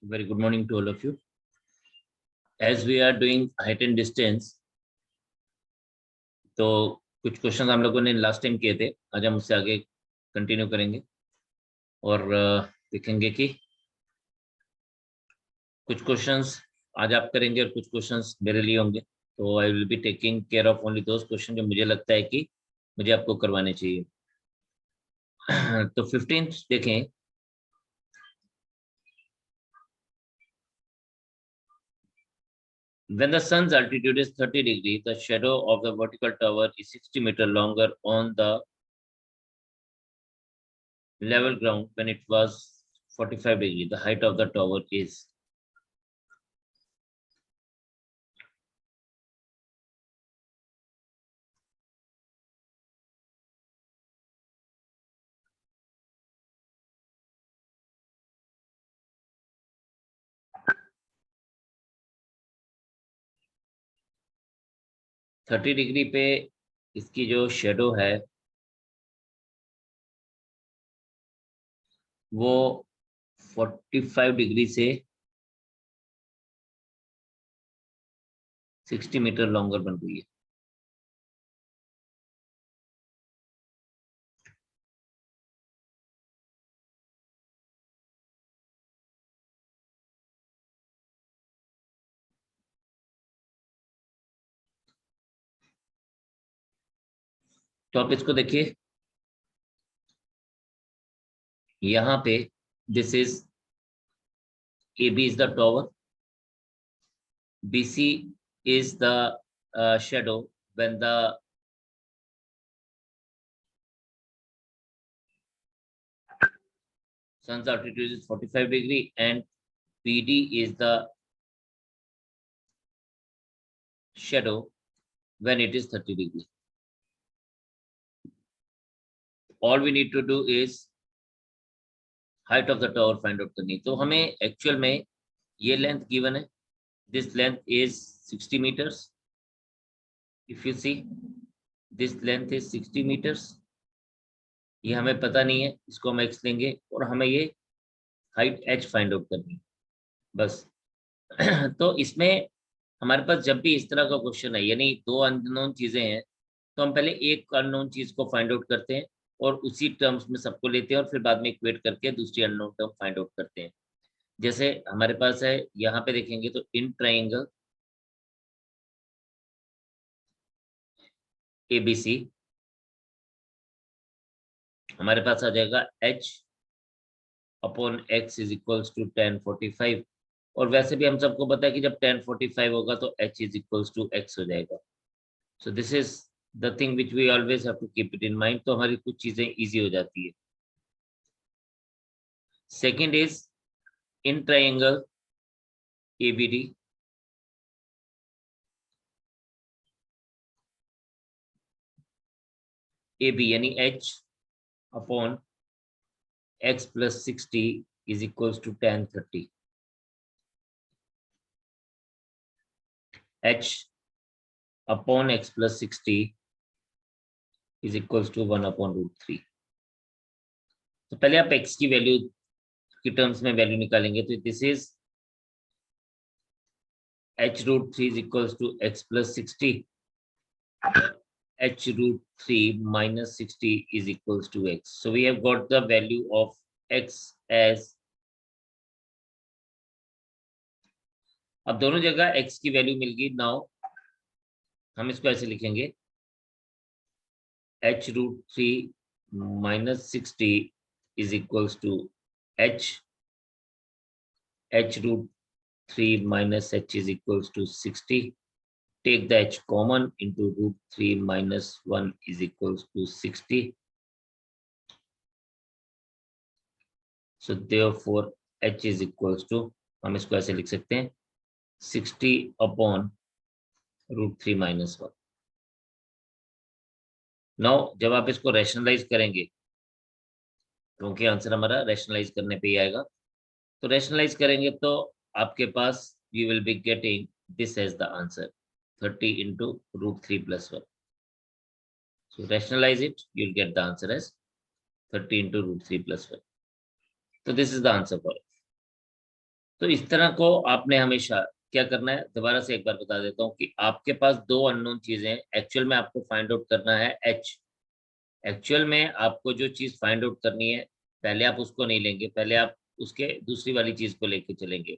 Very good morning to all of you. As we are doing height and distance, तो कुछ question हम लोगों ने लास्ट टाइम किए थे, आज हम उससे आगे कंटिन्यू करेंगे और देखेंगे कि कुछ क्वेश्चंस आज आप करेंगे और कुछ क्वेश्चंस मेरे लिए होंगे। तो I will be taking care of only those question जो मुझे लगता है कि मुझे आपको करवाने चाहिए। तो 15th देखें, when the sun's altitude is 30 degrees, the shadow of the vertical tower is 60 meter longer on the level ground when it was 45 degrees. The height of the tower is. Thirty degree पे इसकी जो shadow है वो 45 degree से 60 metre longer बन गई है। तो आप इसको देखिए, यहाँ पे this is AB is the tower, BC is the shadow when the sun's altitude is 45 degree, and BD is the shadow when it is 30 degree. All we need to do is height of the tower find out करनी। तो हमें actual में ये length given है, this length is 60 meters. If you see, this length is 60 meters. ये हमें पता नहीं है, इसको हम x लेंगे और हमें ये हाइट h फाइंड आउट करनी है बस। तो इसमें हमारे पास जब भी इस तरह का क्वेश्चन है, यानी दो अननोन चीजें हैं, तो हम पहले एक अननोन चीज को फाइंड आउट करते हैं और उसी टर्म्स में सबको लेते हैं और फिर बाद में इक्वेट करके दूसरी अननोन टर्म फाइंड आउट करते हैं। जैसे हमारे पास है, यहाँ पे देखेंगे तो इन ट्राइंगल ABC हमारे पास आ जाएगा h upon x is equals to tan 45, और वैसे भी हम सबको पता है कि जब tan 45 होगा तो h is equals to x हो जाएगा। So this is the thing which we always have to keep it in mind, तो हमारी कुछ चीजें इजी हो जाती है। Second is in triangle ABD AB यानी h upon x plus 60 is equals to tan 30. h upon x plus 60 is equals to 1 upon root 3. तो पहले आप x की वैल्यू की टर्म्स में वैल्यू निकालेंगे, तो this is h root 3 is equals to x plus 60. h root 3 minus 60 is equals to x. So we have got the value of x as, अब दोनों जगह x की वैल्यू मिल गई। नाउ हम इसको ऐसे लिखेंगे, h root 3 minus 60 is equals to h root 3 minus h is equals to 60. Take the h common into root 3 minus 1 is equals to 60. So therefore h is equals to, हम इसको ऐसे लिख सकते हैं, 60 upon root 3 minus 1. Now जब आप इसको rationalise करेंगे, क्योंकि आंसर हमारा रैशनलाइज करने पे ही आएगा, तो रैशनलाइज करेंगे तो आपके पास you will be getting this as the answer, 30 into root 3 plus 1. So rationalize it, you'll get the answer as 30 into root 3 plus 1. So this is the answer for it. तो इस तरह को आपने हमेशा क्या करना है, दोबारा से एक बार बता देता हूँ कि आपके पास दो अननोन चीजें हैं, एक्चुअल में आपको फाइंड आउट करना है एच। एक्चुअल में आपको जो चीज फाइंड आउट करनी है, पहले आप उसको नहीं लेंगे, पहले आप उसके दूसरी वाली चीज को लेके चलेंगे,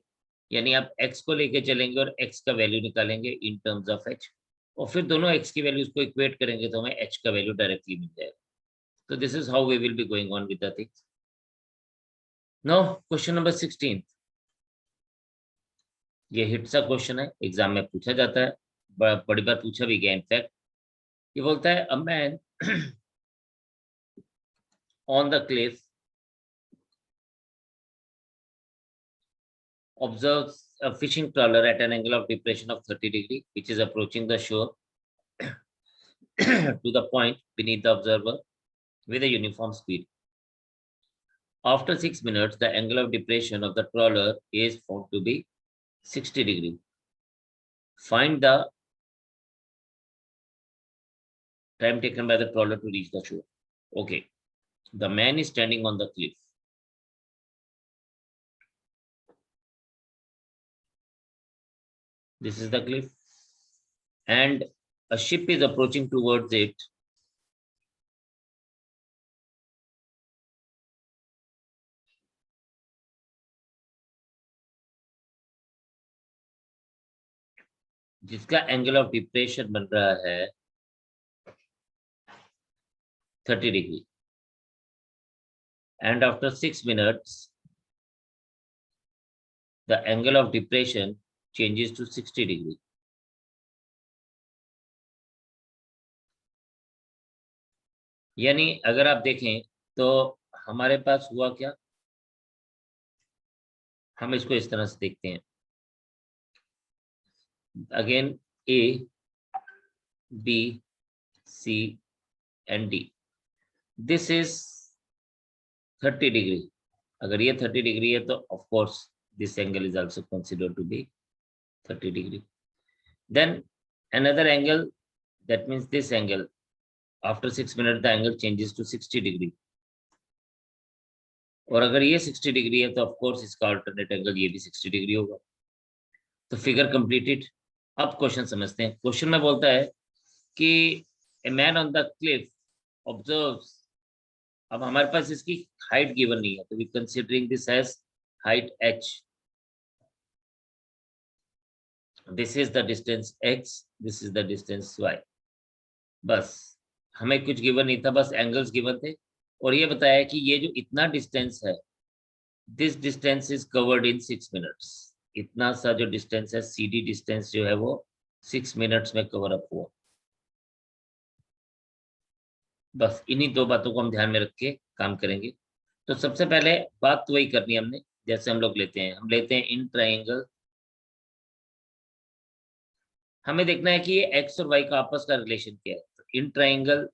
यानी आप एक्स को लेके चलेंगे और एक्स का वैल्यू निकालेंगे इन टर्म्स ऑफ एच, और फिर दोनों एक्स की वैल्यूज को इक्वेट करेंगे तो हमें एच का वैल्यू डायरेक्टली मिल जाएगा। तो this is how we will be going on with the things. Now question number 16। ये हिट सा क्वेश्चन है, एग्जाम में पूछा जाता है, बड़ी बार पूछा भी गया इनफैक्ट। ये बोलता है a man on the Cliff observes a fishing trawler at an angle of depression of 30 degree, which is approaching the shore to the point beneath the observer with a uniform speed. After 6 minutes, the angle of depression of the trawler is found to be 60 degree. Find the time taken by the trawler to reach the shore. Okay, the man is standing on the cliff. This is the cliff, and a ship is approaching towards it. जिसका angle of depression बन रहा है 30 degree, and after 6 minutes the angle of depression changes to 60 degree. यानी अगर आप देखें तो हमारे पास हुआ क्या, हम इसको इस तरह से देखते हैं, again A B C and D, this is 30 degree. अगर ये 30 डिग्री है तो of course this angle is also considered to be 30 degree. Then another angle, that means this angle, after 6 minutes the angle changes to 60 degree, और अगर ये 60 degree है तो of course इसका अल्टरनेट एंगल ये भी 60 डिग्री होगा। तो फिगर कंप्लीटेड। अब क्वेश्चन समझते हैं। क्वेश्चन में बोलता है कि a man on the cliff observes, अब हमारे पास इसकी हाइट गिवन नहीं है तो we considering this as height h, this is the distance x, this is the distance y। बस हमें कुछ गिवन नहीं था, बस एंगल्स गिवन थे, और ये बताया कि ये जो इतना डिस्टेंस है, this distance is covered in 6 minutes. इतना सा जो डिस्टेंस है, CD डिस्टेंस जो है वो 6 मिनट्स में कवर अप हुआ। बस इन्हीं दो बातों को हम ध्यान में रख के काम करेंगे। तो सबसे पहले बात तो वही करनी है हमने, जैसे हम लोग लेते हैं, हम लेते हैं इन ट्राइंगल, हमें देखना है कि ये एक्स और वाई का आपस का रिलेशन क्या है। तो in triangle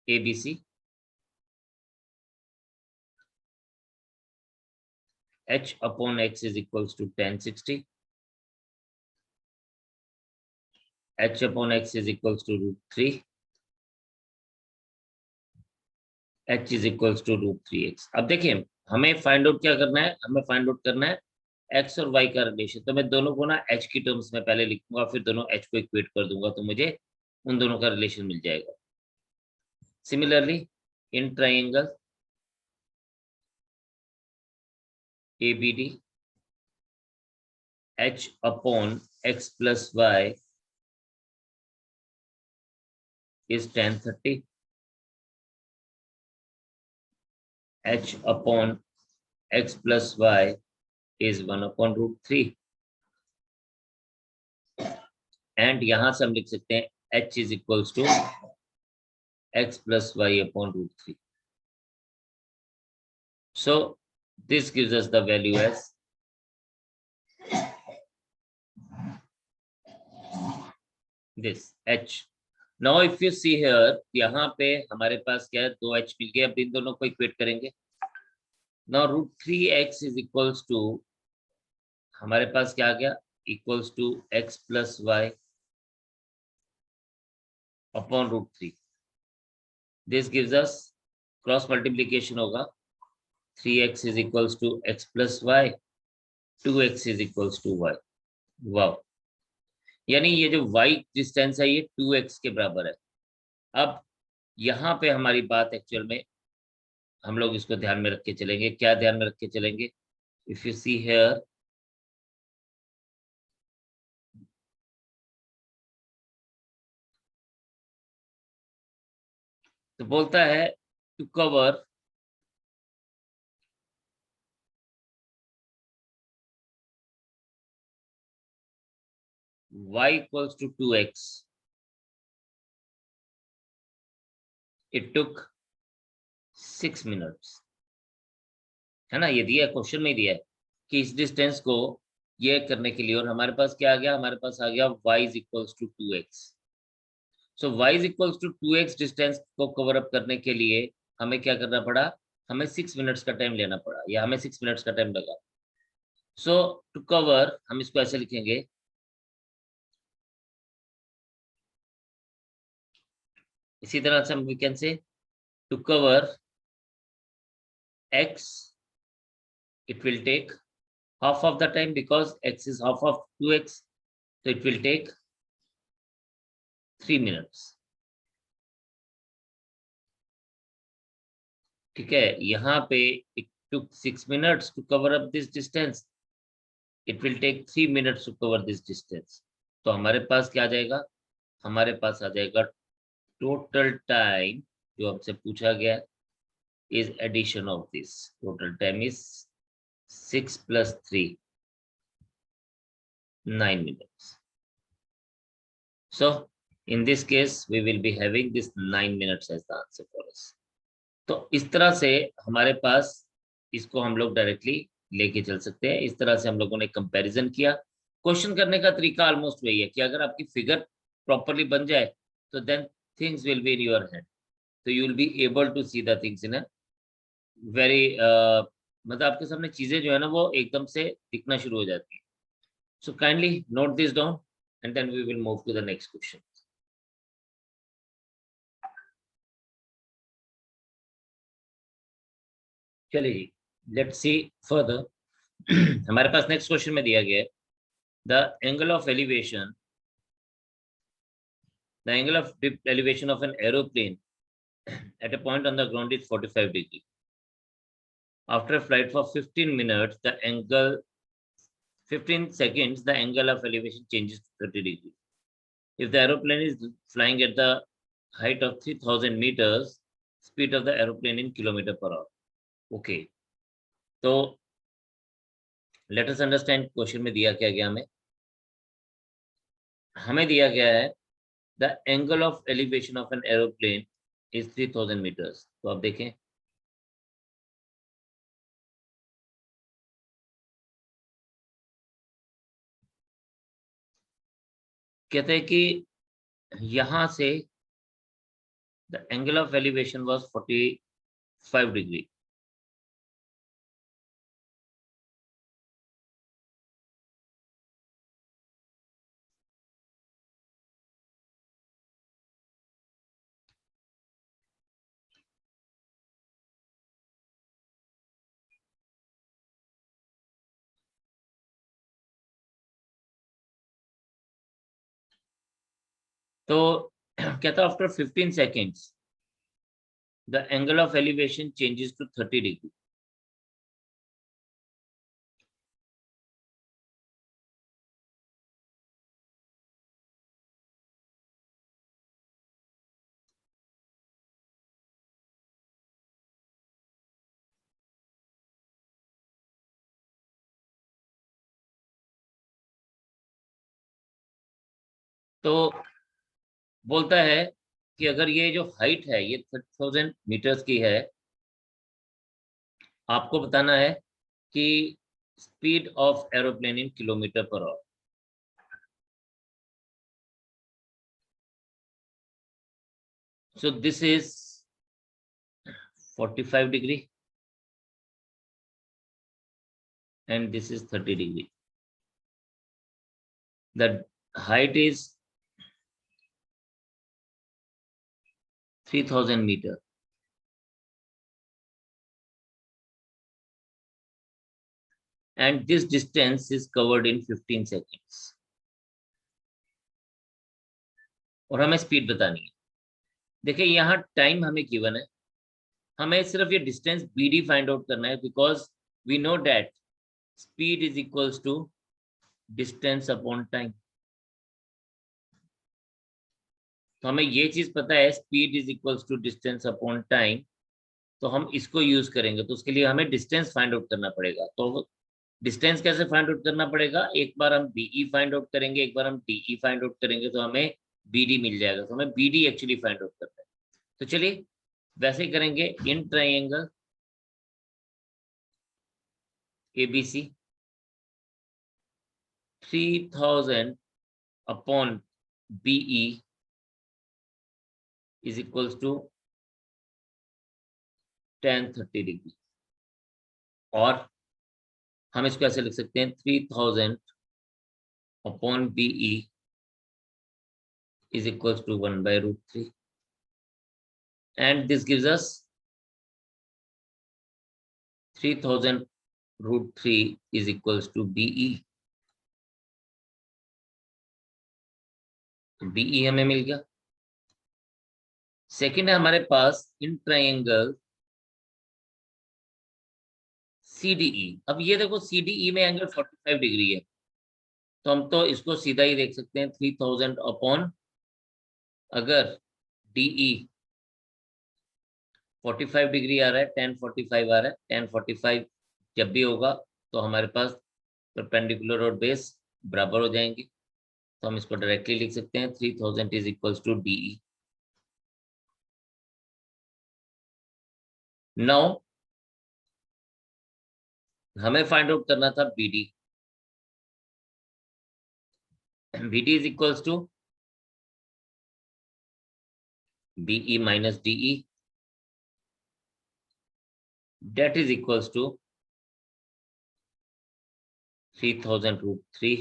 ABC, h upon x is equals to tan 60, h upon x is equals to √3, h is equals to √3x। अब देखिए हमें फाइंड आउट क्या करना है, हमें फाइंड आउट करना है x और y का रिलेशन। तो मैं दोनों को ना h की टर्म्स में पहले लिखूंगा, फिर दोनों h को इक्वेट कर दूंगा, तो मुझे उन दोनों का रिलेशन मिल जाएगा। Similarly in triangle ABD, h upon x plus y is tan 30, h upon x plus y is 1 upon √3, and यहां से हम लिख सकते हैं h is equals to x plus y upon √3. So this gives us the value as this h. Now if you see here, यहाँ पे हमारे पास क्या है, 2h मिल गया। अब इन दोनों को इक्वेट करेंगे। Now √3x is equals to, हमारे पास क्या आ गया, equals to x plus y upon √3. This gives us cross multiplication होगा, 3x is equals to x plus y 2x is equals to y। वाह, यानी ये जो y डिस्टेंस है ये 2x के बराबर है। अब यहाँ पे हमारी बात एक्चुअल में हम लोग इसको ध्यान में रख के चलेंगे। क्या ध्यान में रख के चलेंगे? इफ यू सी हेयर, तो बोलता है to cover y equals to 2x, it took 6 minutes. है ना, ये दिया है, क्वेश्चन में ही दिया है कि इस डिस्टेंस को ये करने के लिए, और हमारे पास क्या आ गया, हमारे पास आ गया y is equals to 2x। So y is equals to 2x distance को कवर अप करने के लिए हमें क्या करना पड़ा, हमें 6 मिनट्स का टाइम लेना पड़ा, या हमें 6 मिनट्स का टाइम लगा। सो टू कवर, हम इसको ऐसे लिखेंगे, इसी तरह से हम we can say to cover x, it will take half of the time because x is half of 2x, so it will take 3 minutes। ठीक है, यहाँ पे it took 6 minutes to cover up this distance, it will take 3 minutes to cover this distance। तो हमारे पास क्या आ जाएगा, हमारे पास आ जाएगा टोटल टाइम जो हमसे पूछा गया is addition of this, total time is 6 plus 3, 9 minutes। So in this case we will be having this 9 minutes as the answer for us। तो इस तरह से हमारे पास इसको हम लोग डायरेक्टली लेके चल सकते हैं। इस तरह से हम लोगों ने कंपैरिजन किया। क्वेश्चन करने का तरीका ऑलमोस्ट वही है कि अगर आपकी फिगर प्रॉपरली बन जाए तो then things will be in your hand, तो you will be able to see the things in a very, मतलब आपके सामने चीजें जो है ना वो एकदम से दिखना शुरू हो जाती है। So kindly note this down and then we will move to the next question. चलिए जी, लेट्स सी फर्दर। हमारे पास नेक्स्ट क्वेश्चन में दिया गया है the angle of elevation, the angle of dip elevation of an aeroplane at a point on the ground is 45 degree. After a flight for 15 minutes, the angle 15 seconds, the angle of elevation changes to 30 degrees. If the aeroplane is flying at the height of 3000 meters, speed of the aeroplane in kilometer per hour. Okay, तो let us understand question में दिया क्या गया, हमें दिया गया है the angle of elevation of an aeroplane is 3000 metres. तो आप देखें, कहते हैं कि यहां से the angle of elevation was 45 degree. तो कहता after 15 seconds the angle of elevation changes to 30 degree. तो बोलता है कि अगर ये जो हाइट है ये 30,000 मीटर्स की है, आपको बताना है कि speed of aeroplane in kilometre per hour. So this is 45 degree and this is 30 degree. The height is 3000 meter and this distance is covered in 15 seconds. और हमें स्पीड बतानी है। देखिए यहाँ टाइम हमें गिवन है, हमें सिर्फ ये डिस्टेंस BD फाइंड आउट करना है, because we know that speed is equals to distance upon time. तो हमें ये चीज पता है, speed is equals to distance upon time, तो हम इसको यूज करेंगे। तो उसके लिए हमें डिस्टेंस फाइंड आउट करना पड़ेगा। तो डिस्टेंस कैसे फाइंड आउट करना पड़ेगा, एक बार हम BE फाइंड आउट करेंगे, एक बार हम DE फाइंड आउट करेंगे, तो हमें BD मिल जाएगा। तो हमें BD एक्चुअली फाइंड आउट करना है। तो चलिए वैसे ही करेंगे। In triangle ABC 3000 upon BE is equals to tan 30 degree, और हम इसको ऐसे लिख सकते हैं 3000 upon BE is equals to 1 by root 3, and this gives us 3000 root 3 is equals to BE. तो BE हमें मिल गया। सेकंड है हमारे पास इन ट्राइंगल CDE। अब ये देखो CDE में एंगल 45 डिग्री है, तो हम तो इसको सीधा ही देख सकते हैं 3000 अपॉन, अगर DE 45 डिग्री आ रहा है, tan 45 आ रहा है, tan 45 जब भी होगा तो हमारे पास परपेंडिकुलर और बेस बराबर हो जाएंगे। तो हम इसको डायरेक्टली लिख सकते हैं 3000 is equals to DE। Now हमें फाइंड आउट करना था BD। BD is equals to BE minus DE, that is equals to 3000 root 3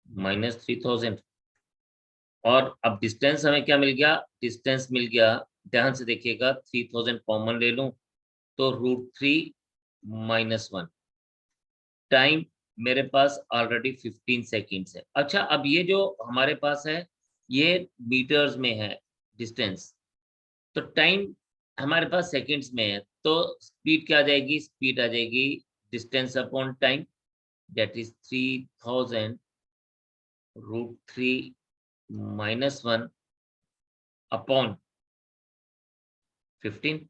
minus 3000। और अब डिस्टेंस हमें क्या मिल गया, डिस्टेंस मिल गया, ध्यान से देखिएगा, 3000 कॉमन ले लूं तो रूट 3 माइनस 1। टाइम मेरे पास ऑलरेडी 15 सेकेंड्स है। अच्छा, अब ये जो हमारे पास है ये मीटर्स में है डिस्टेंस, तो टाइम हमारे पास सेकेंड्स में है, तो स्पीड क्या आ जाएगी, स्पीड आ जाएगी distance upon time, that is 3000 root 3 minus 1 upon 15।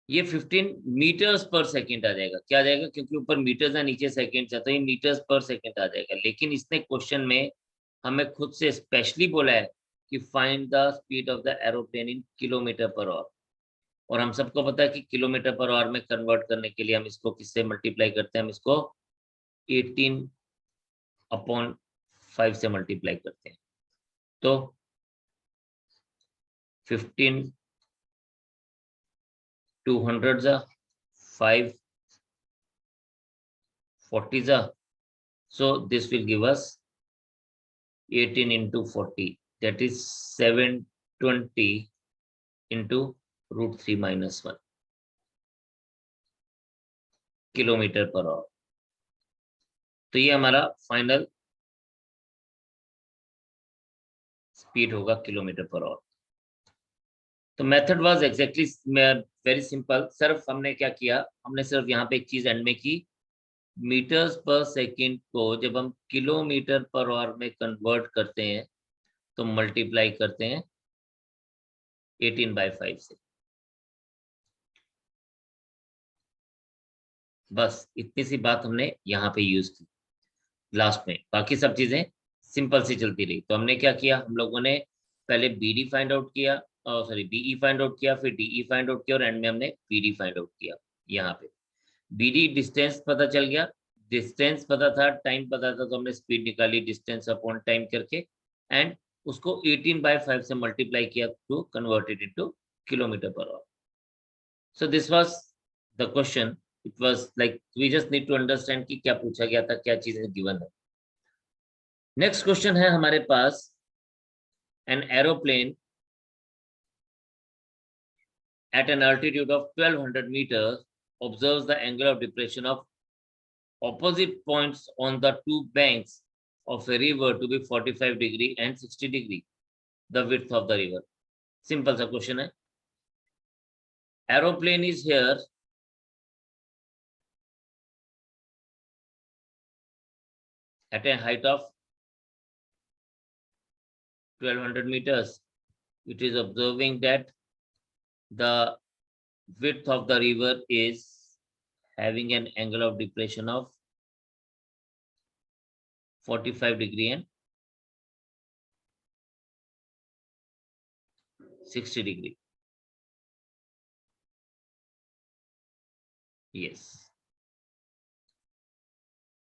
ये 15 मीटर्स पर सेकेंड आ जाएगा। क्या आ जाएगा, क्योंकि ऊपर मीटर्स है नीचे सेकेंड है, तो ये मीटर्स पर सेकेंड आ जाएगा। लेकिन इसने क्वेश्चन में हमें खुद से स्पेशली बोला है कि find the speed of the aeroplane in kilometre per our, और हम सबको पता है कि किलोमीटर पर आवर में कन्वर्ट करने के लिए हम इसको किससे मल्टीप्लाई करते हैं, हम इसको 18 अपॉन 5 से मल्टीप्लाई करते हैं। तो 15 200 जा 5 40 जा, so this will give us 18 into 40, that is 720 into root 3 minus 1 kilometre per our. तो ये हमारा फाइनल स्पीड होगा किलोमीटर पर आवर। तो method was exactly very simple. सिर्फ हमने क्या किया, हमने सिर्फ यहाँ पे एक चीज एंड में की, मीटर्स पर सेकंड को जब हम किलोमीटर पर आवर में कन्वर्ट करते हैं तो मल्टीप्लाई करते हैं 18/5 से। बस इतनी सी बात हमने यहाँ पे यूज की लास्ट में, बाकी सब चीजें सिंपल सी चलती रही। तो हमने क्या किया, हम लोगों ने पहले BD फाइंड आउट किया, सॉरी BE फाइंड आउट किया, फिर DE फाइंड आउट किया, और एंड में हमने BD फाइंड आउट किया। यहाँ पे BD डिस्टेंस पता चल गया, डिस्टेंस पता था, टाइम पता था, तो हमने स्पीड निकाली डिस्टेंस अपॉन टाइम करके, एंड उसको 18/5 से मल्टीप्लाई किया to convert it into kilometre per hour. So this was the question. It was like we just need to understand कि क्या पूछा गया था, क्या चीजें गिवन है। नेक्स्ट क्वेश्चन है हमारे पास, an aeroplane at an altitude of 1200 meters observes the angle of depression of opposite points on the two banks of a river to be 45 degree and 60 degree, the width of the river. Simple सा question है. Aeroplane is here. At a height of 1200 meters. It is observing that the width of the river is having an angle of depression of 45 degree and 60 degree. Yes.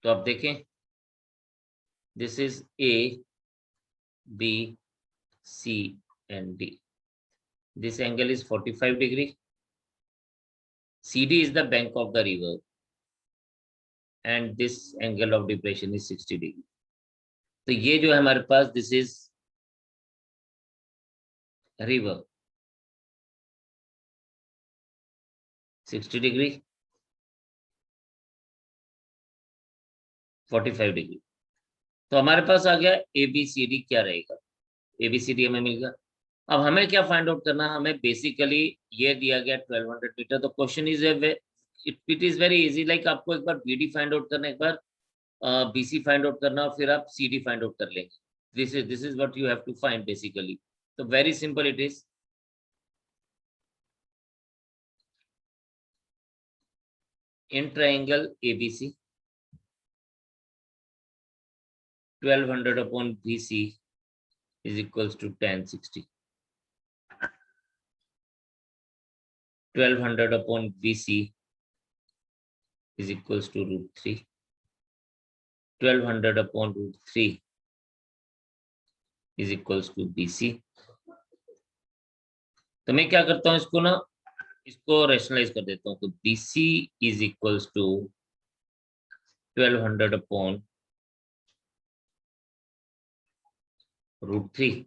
तो आप देखें, this is A, B, C and D. This angle is 45 degree. CD is the bank of the river and this angle of depression is 60 degree. तो ये जो है हमारे पास, this is river, 60 degree, 45 degree. तो हमारे पास आ गया ABCD. क्या रहेगा? ABCD हमें मिल गया. अब हमें क्या फाइंड आउट करना है? हमें बेसिकली ये दिया गया 1200 मीटर. तो question is it is very easy. Like आपको एक बार BD फाइंड आउट करना, एक बार BC फाइंड आउट करना और फिर आप CD फाइंड आउट कर लेंगे. This is what you have to find basically. तो very simple it is. In triangle ABC, 1200 upon BC is equals to tan 60. 1200 upon BC is equals to √3. 1200 upon √3 is equals to BC. तो मैं क्या करता हूं, इसको ना, इसको rationalise कर देता हूं. तो BC is equals to 1200 upon √3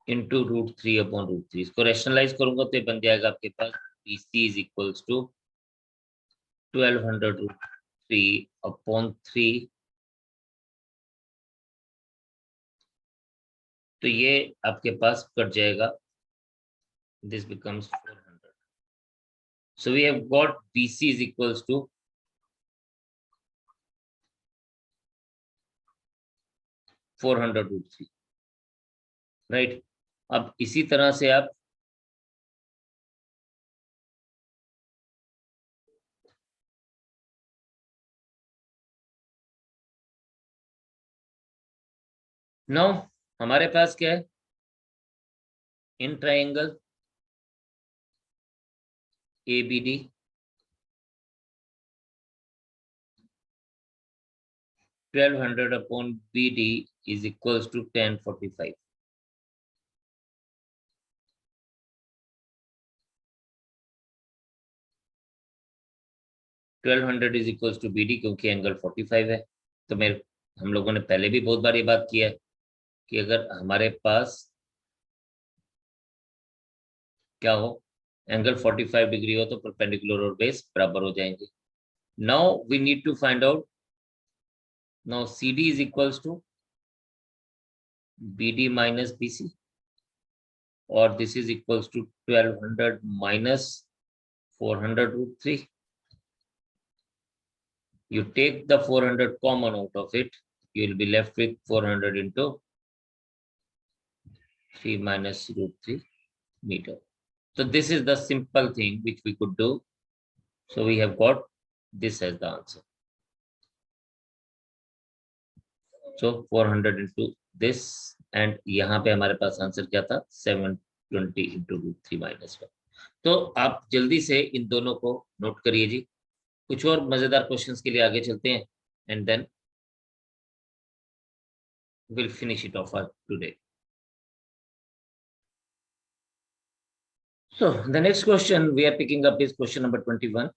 into √3 upon √3. इसको रेशनलाइज करूंगा तो ये बन जाएगा आपके पास BC is equals to 1200 √3 upon 3. तो ये आपके पास कट जाएगा. This becomes 400. So we have got BC is equals to 400 √3. Right. अब इसी तरह से आप नाउ हमारे पास क्या है? In triangle ABD, 1200 upon BD is equals to tan 45. $1200 is equals to BD क्योंकि एंगल 45 है. तो हम लोगों ने पहले भी बहुत बार ये बात किया है कि अगर हमारे पास क्या हो, एंगल 45 डिग्री हो तो परपेंडिकुलर और बेस बराबर हो जाएंगे. Now we need to find out. Now CD is equals to BD minus BC, or this is equals to 1200 minus 400 √3. You take the 400 common out of it, you will be left with 400 into 3 minus √3 meter. So this is the simple thing which we could do. So we have got this as the answer. So 400 into this, and यहाँ पे हमारे पास answer क्या था? 720 into √3 minus 1. तो आप जल्दी से इन दोनों को नोट करिए जी. कुछ और मजेदार क्वेश्चंस के लिए आगे चलते हैं and then we'll finish it off today. So the next question we are picking up is question number 21.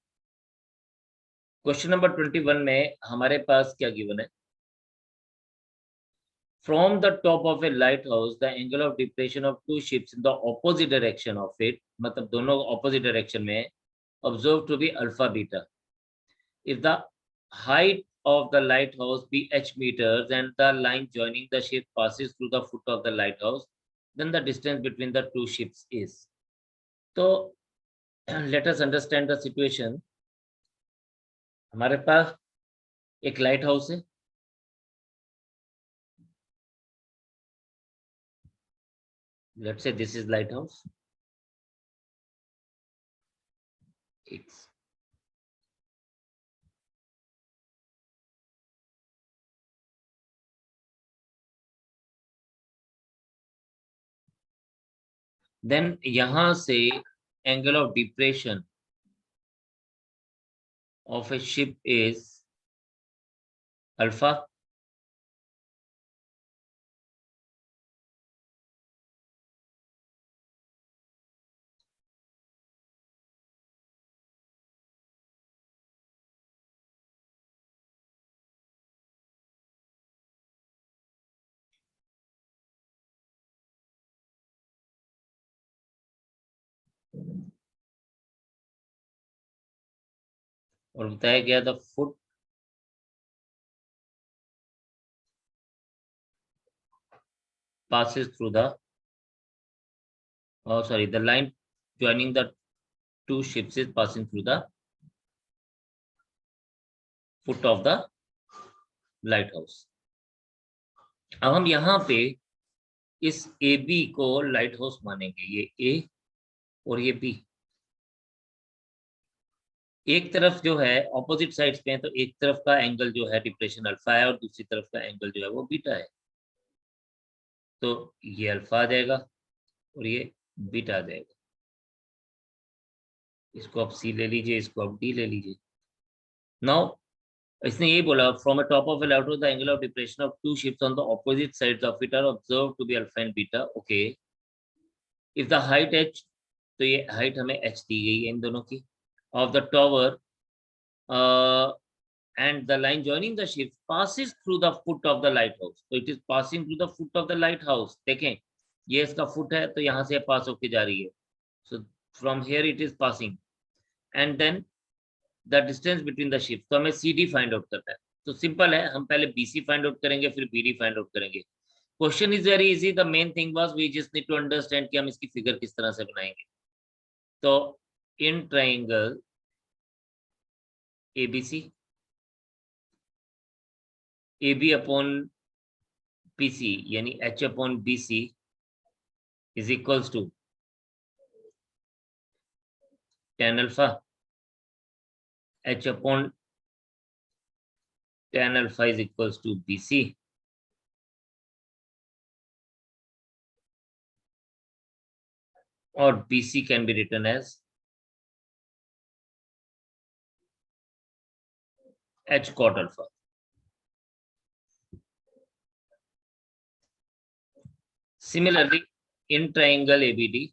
Question number 21 में हमारे पास क्या given है? From the top of a lighthouse, the angle of depression of two ships in the opposite direction of it, मतलब दोनों opposite direction में observed to be alpha beta. If the height of the lighthouse be h meters and the line joining the ship passes through the foot of the lighthouse, then the distance between the two ships is. So let us understand the situation. हमारे पास एक light house है, let's say this is lighthouse. It's then यहाँ से angle of depression of a ship is alpha. और बताया गया the foot passes through the the line joining the two ships is passing through the foot of the lighthouse. अब हम यहाँ पे इस ए बी को लाइट हाउस मानेंगे, ये ए और ये बी। एक तरफ जो है ऑपोजिट साइड्स पे है, तो एक तरफ का एंगल जो है डिप्रेशन अल्फा है और दूसरी तरफ का एंगल जो है वो बीटा है। तो ये अल्फा आ जाएगा और ये बीटा आ जाएगा। इसको आप सी ले लीजिए, इसको आप डी ले लीजिए। नाउ इसने यही बोला from a top of a lighthouse the angle of depression of two ships on the opposite sides of it are observed to be alpha and beta. Okay, if the height h, तो ये height हमें h दी गई है इन दोनों की, of the tower and the line joining the ship passes through the foot of the lighthouse. So it is passing through the foot of the lighthouse. देखें ये इसका फुट है तो यहाँ से पास होके जा रही है, so from here it is passing and then the distance between the ships. तो हमें CD फाइंड आउट करना है। तो सिंपल है, हम पहले BC फाइंड आउट करेंगे फिर BD फाइंड आउट करेंगे। Question is very easy, the main thing was we just need to understand कि हम इसकी फिगर किस तरह से बनाएंगे। तो in triangle ABC AB upon BC यानी H upon BC is equals to tan alpha, H upon tan alpha is equals to BC, or BC can be written as H cot alpha. Similarly, in triangle ABD,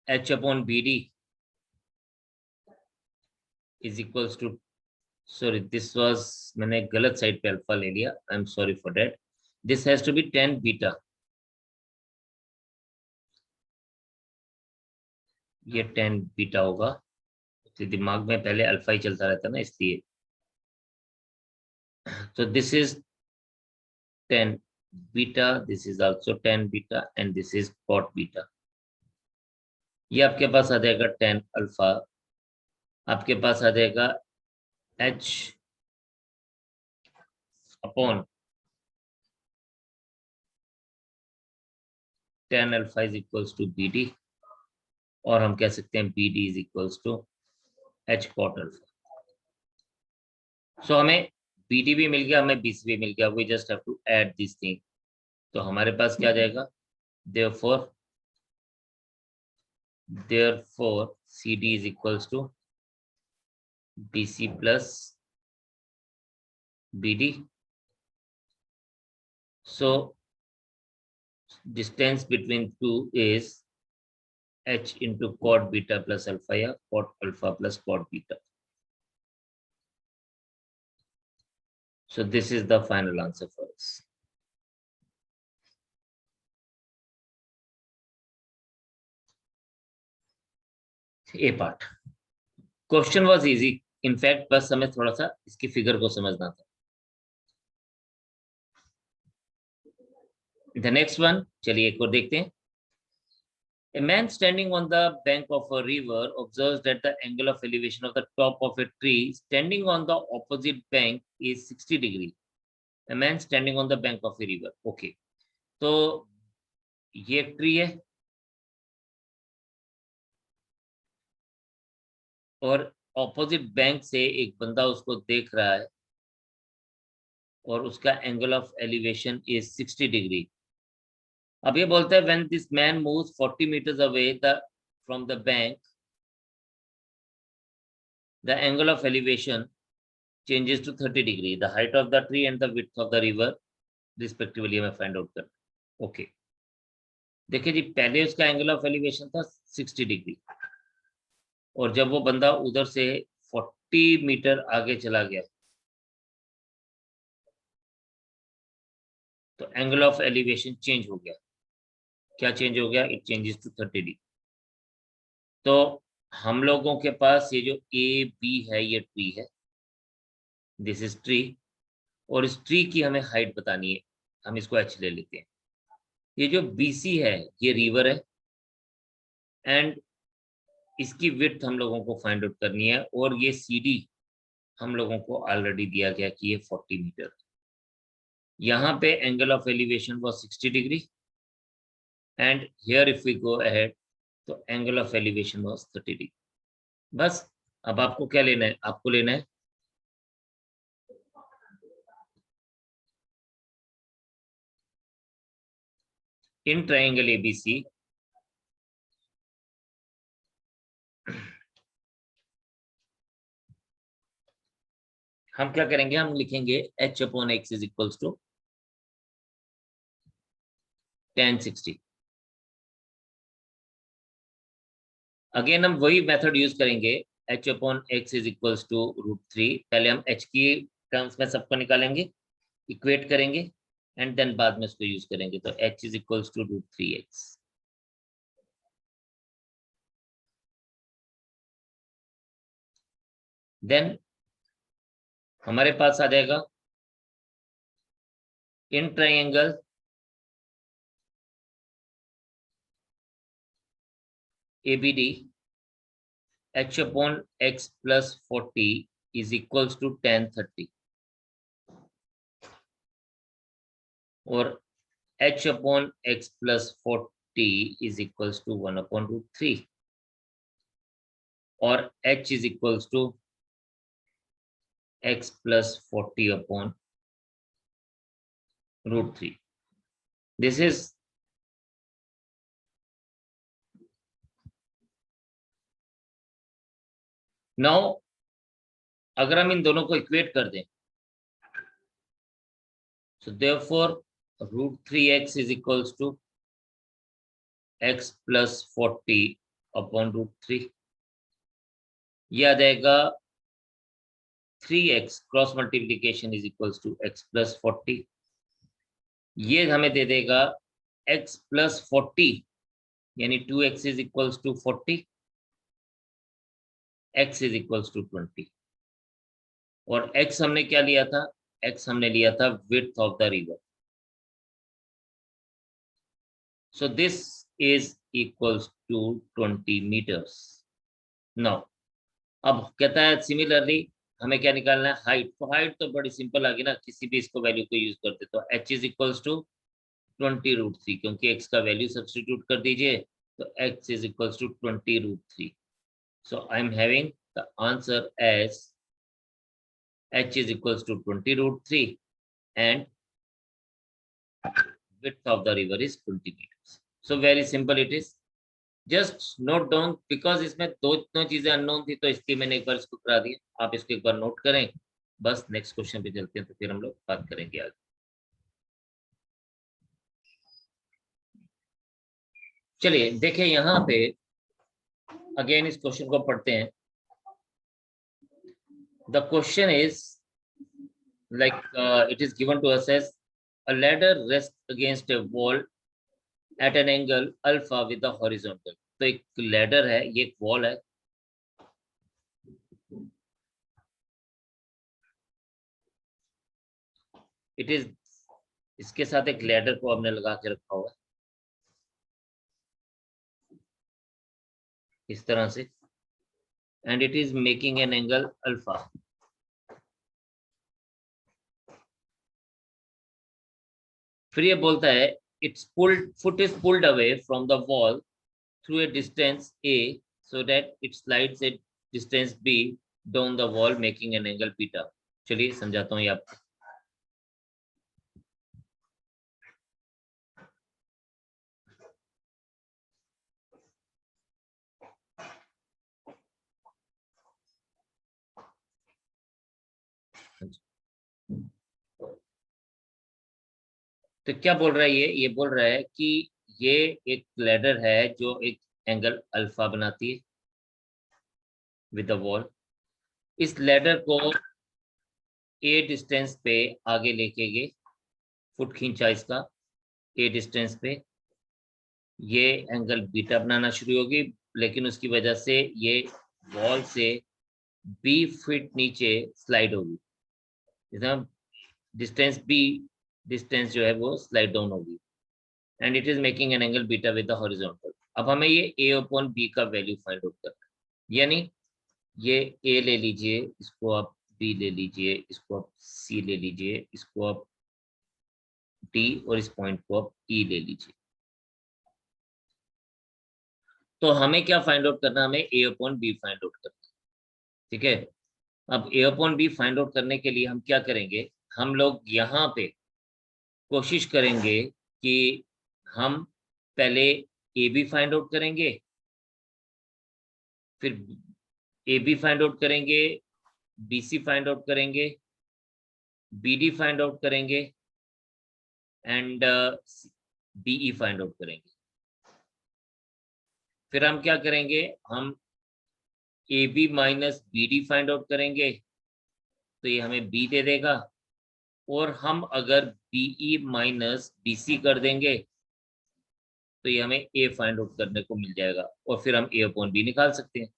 H upon BD is equals to, sorry, this was, मैंने गलत side पे alpha ले लिया, I am sorry for that, this has to be tan beta, ये tan beta होगा। तो दिमाग में पहले अल्फा ही चलता रहता ना, इसलिए। तो this is tan beta, this is also tan beta and this is cot beta. ये आपके पास आ जाएगा tan अल्फा, आपके पास आ जाएगा H upon tan alpha is equals to BD, और हम कह सकते हैं BD is equals to H cot alpha. So हमें BD भी मिल गया, हमें BC भी मिल गया, we just have to add this thing. तो हमारे पास क्या आ जाएगा, therefore CD is equals to BC plus BD. So distance between two is H into cot beta plus alpha, या cot alpha plus cot beta. So this is the final answer for us. A part question was easy, in fact बस हमें थोड़ा सा इसकी figure को समझना था। The next one, चलिए एक और देखते हैं। A man standing on the bank of a river observes that the angle of elevation of the top of a tree standing on the opposite bank is 60 degree. A man standing on the bank of a river. Okay. तो ये tree है और opposite bank से एक बंदा उसको देख रहा है और उसका angle of elevation is 60 degree. अब ये बोलता है when this man moves 40 metres away the from the bank the angle of elevation changes to 30 degree, the height of the tree and the width of the river respectively हमें find out करना। Okay, देखिए जी, पहले उसका angle of elevation था 60 degree और जब वो बंदा उधर से 40 मीटर आगे चला गया तो एंगल ऑफ एलिवेशन चेंज हो गया। क्या चेंज हो गया? It changes to 30 degree. तो हम लोगों के पास ये जो ए बी है ये ट्री है, दिस इज ट्री, और इस ट्री की हमें हाइट बतानी है, हम इसको एच ले लेते हैं। ये जो बीसी है ये रिवर है एंड इसकी विड्थ हम लोगों को फाइंड आउट करनी है और ये सीडी हम लोगों को ऑलरेडी दिया गया कि ये 40 मीटर। यहाँ पे angle of elevation was 60 degree and here if we go ahead तो angle of elevation was 30 degree. बस अब आपको क्या लेना है? आपको लेना है इन ट्राइंगल एबीसी हम क्या करेंगे? हम लिखेंगे h upon x is equals to tan 60। Again हम वही मेथड यूज करेंगे, h upon x is equals to √3। पहले हम h की टर्म्स में सबको निकालेंगे, इक्वेट करेंगे एंड देन बाद में इसको यूज करेंगे। तो h is equals to √3x। Then हमारे पास आ जाएगा in triangle ABD h upon x plus 40 is equals to tan 30 और h upon x plus 40 is equals to 1 upon √3 और h is equals to x plus 40 upon √3। This is now अगर हम इन दोनों को इक्वेट कर दें so therefore √3x is equals to x plus 40 upon √3। ये आ जाएगा 3x cross multiplication is equals to x plus 40। ये हमें दे देगा x प्लस 40 यानी 2x is equals to 40, x is equals to 20 और x हमने क्या लिया था? x हमने लिया था width of the river. So this is equals to 20 metres. Now अब कहता है सिमिलरली हमें क्या निकालना है? हाइट। तो हाइट तो बड़ी सिंपल आ गई ना, किसी भी इसको वैल्यू को यूज करते तो h इज इक्वल्स टू 20√3 क्योंकि x का वैल्यू सब्स्टिट्यूट कर दीजिए तो x is equals to 20√3। So I am having the answer as h is equals to 20√3 and width of the river is 20 meters. So very simple it is. Just note down because इसमें दो चीजें unknown थी तो इसलिए मैंने एक बार इसको करा दिया। आप इसको एक बार नोट करें। बस नेक्स्ट क्वेश्चन पे चलते हैं तो फिर हम लोग बात करेंगे आगे। चलिए देखिए यहाँ पे अगेन इस क्वेश्चन को पढ़ते हैं। The question is like it is given to us as a ladder rests against a wall at an angle alpha with the horizontal। तो एक लैडर है, ये एक वॉल है इट इज, इसके साथ एक लैडर को हमने लगा के रखा हुआ है इस तरह से, and it is making an angle alpha. फिर ये बोलता है it's pulled, foot is pulled away from the wall through a distance a so that it slides at distance b down the wall making an angle beta। चलिए समझाता हूँ ये आपको। तो क्या बोल रहा है ये बोल रहा है कि ये एक लैडर है जो एक एंगल अल्फा बनाती है विद द वॉल। इस लैडर को ए डिस्टेंस पे आगे लेके गए, फुट खींचा इसका ए डिस्टेंस पे, ये एंगल बीटा बनाना शुरू होगी, लेकिन उसकी वजह से ये वॉल से बी फीट नीचे स्लाइड होगी, डिस्टेंस बी, डिस्टेंस जो है वो स्लाइड डाउन होगी, and it is making an angle beta with the horizontal. अब हमें ये ए अपॉन बी का वैल्यू फाइंड आउट करना है, यानी ये ए ले लीजिए, इसको आप बी ले लीजिए, इसको आप सी ले लीजिए, इसको आप डी, और इस पॉइंट को आप ई ले लीजिए। तो हमें क्या फाइंड आउट करना है, हमें ए अपॉन बी फाइंड आउट करना है, ठीक है। अब ए अपॉन बी फाइंड आउट करने के लिए हम क्या करेंगे, हम लोग यहाँ पे कोशिश करेंगे कि हम पहले ए बी फाइंड आउट करेंगे, फिर ए बी फाइंड आउट करेंगे, बी सी फाइंड आउट करेंगे, बी डी फाइंड आउट करेंगे, एंड बीई फाइंड आउट करेंगे। फिर हम क्या करेंगे, हम A B minus B D find out करेंगे, तो ये हमें बी दे देगा, और हम अगर बीई माइनस बी सी कर देंगे तो ये हमें ए फाइंड आउट करने को मिल जाएगा, और फिर हम ए अपॉन बी निकाल सकते हैं।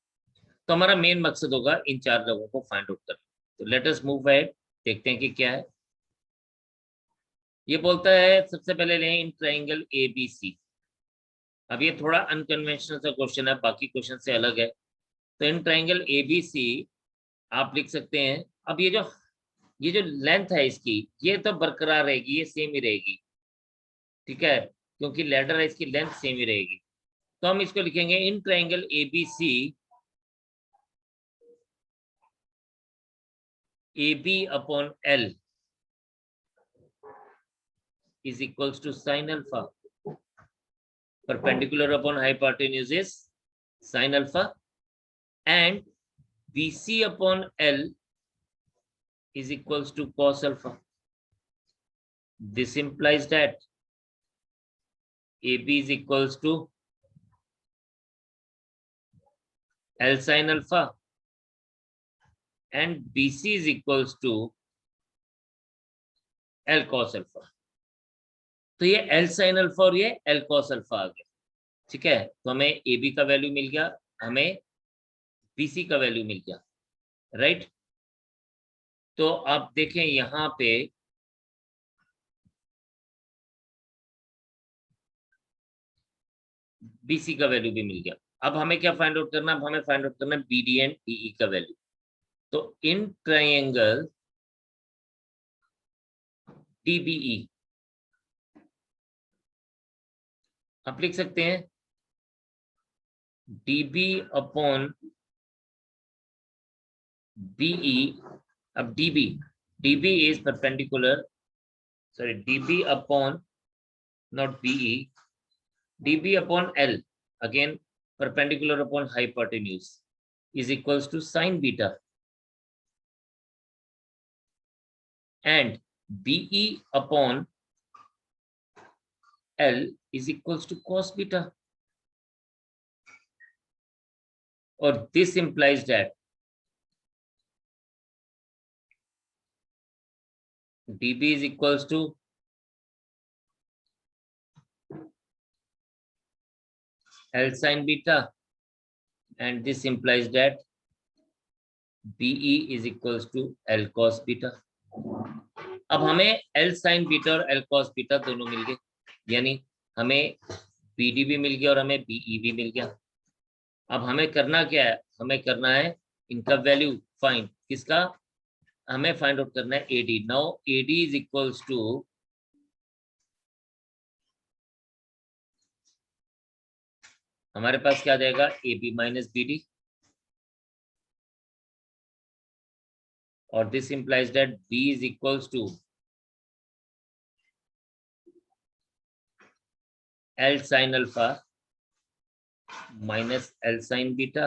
तो हमारा मेन मकसद होगा इन चार लोगों को फाइंड आउट करना। तो लेट अस मूव अहेड, देखते हैं कि क्या है। ये बोलता है सबसे पहले लें इन ट्राइंगल ए बी सी। अब ये थोड़ा अनकन्वेंशनल सा क्वेश्चन है, बाकी क्वेश्चन से अलग है। तो इन ट्राइंगल ए बी सी आप लिख सकते हैं। अब ये जो लेंथ है इसकी, ये तो बरकरार रहेगी, ये सेम ही रहेगी, ठीक है, क्योंकि लेडर है, इसकी लेंथ सेम ही रहेगी। तो हम इसको लिखेंगे in triangle A B C, A B upon L is equals to sin alpha. Perpendicular upon hypotenuse is sin alpha, and BC upon L is equals to cos alpha. This implies that AB is equals to L sin alpha and BC is equals to L cos alpha. तो ये L sin alpha और ये L cos alpha आ गया, ठीक है। तो हमें AB का वैल्यू मिल गया, हमें BC का वैल्यू मिल गया, राइट। तो आप देखें यहाँ पे BC का वैल्यू भी मिल गया। अब हमें क्या फाइंड आउट करना है, अब हमें फाइंड आउट करना है BD एंड DE का वैल्यू। तो इन ट्राइंगल DBE आप लिख सकते हैं DB अपॉन BE। अब DB is perpendicular, sorry, DB upon, not BE, DB upon L, again perpendicular upon hypotenuse, is equals to sin beta, and BE upon L is equals to cos beta, or this implies that DB is equals to L sin beta, and this implies that BE is equals to L cos beta. अब हमें L sin beta और L cos beta दोनों मिल गए, यानी हमें BD भी मिल गया और हमें BE भी मिल गया। अब हमें करना क्या है, हमें करना है इनका वैल्यू फाइंड, किसका, हमें फाइंड आउट करना है AD। Now AD is equals to, हमारे पास क्या आ जाएगा, AB माइनस BD, और this implies that B is equals to L sin alpha minus L sin beta.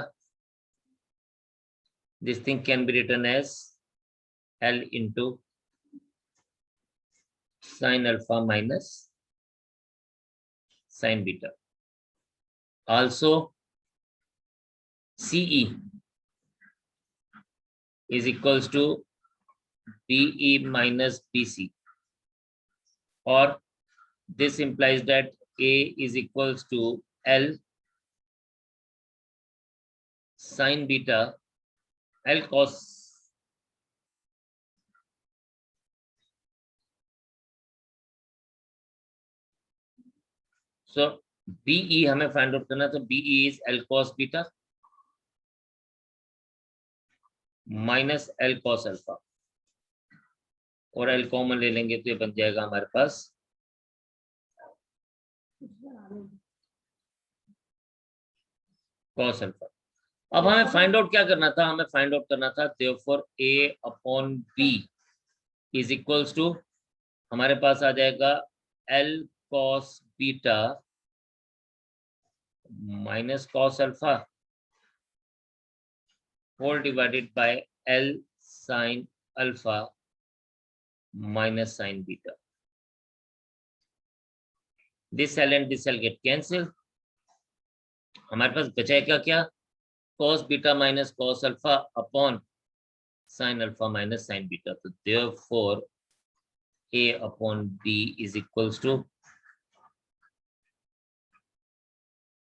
This thing can be written as L into sin alpha minus sin beta. Also, CE is equals to BE minus BC, or this implies that A is equals to L sin beta, L cos so BE हमें find out करना है, तो BE is L cos beta minus L cos alpha, और L common ले लेंगे तो ये बन जाएगा हमारे पास cos अल्फा। अब हमें फाइंड आउट क्या करना था, हमें फाइंड आउट करना था देयरफॉर A अपॉन B इज इक्वल्स टू, हमारे पास आ जाएगा L cos beta minus cos alpha whole divided by L sin alpha minus sin beta. दिस L एंड दिस L गेट कैंसिल, हमारे पास बचाएगा क्या, cos beta minus cos alpha upon sin alpha minus sin beta. तो therefore A upon B is equals to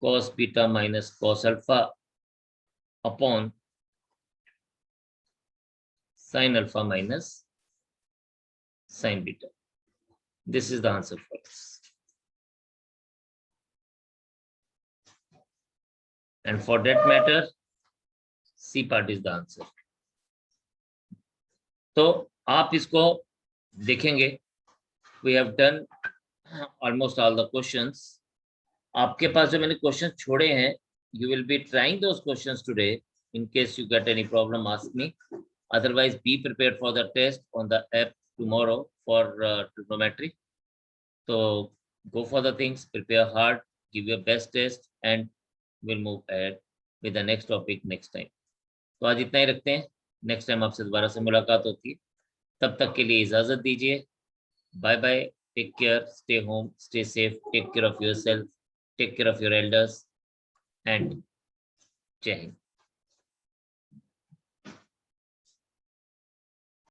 cos beta minus cos alpha upon sin alpha minus sin beta. This is the answer for this. And for that matter, C part is the answer. तो आप इसको देखेंगे, we have done almost all the questions. आपके पास जो मैंने question छोड़े हैं, you will be trying those questions today. In case you get any problem, ask me. Otherwise, be prepared for the test on the app tomorrow for trigonometry. So go for the things, prepare hard, give your best test, and we'll move ahead with the next topic next time. तो आज इतना ही रखते हैं, next time आपसे दोबारा से मुलाकात होती है, तब तक के लिए इजाजत दीजिए, bye bye, take care, stay home, stay safe, take care of yourself, take care of your elders, and जय हिंद।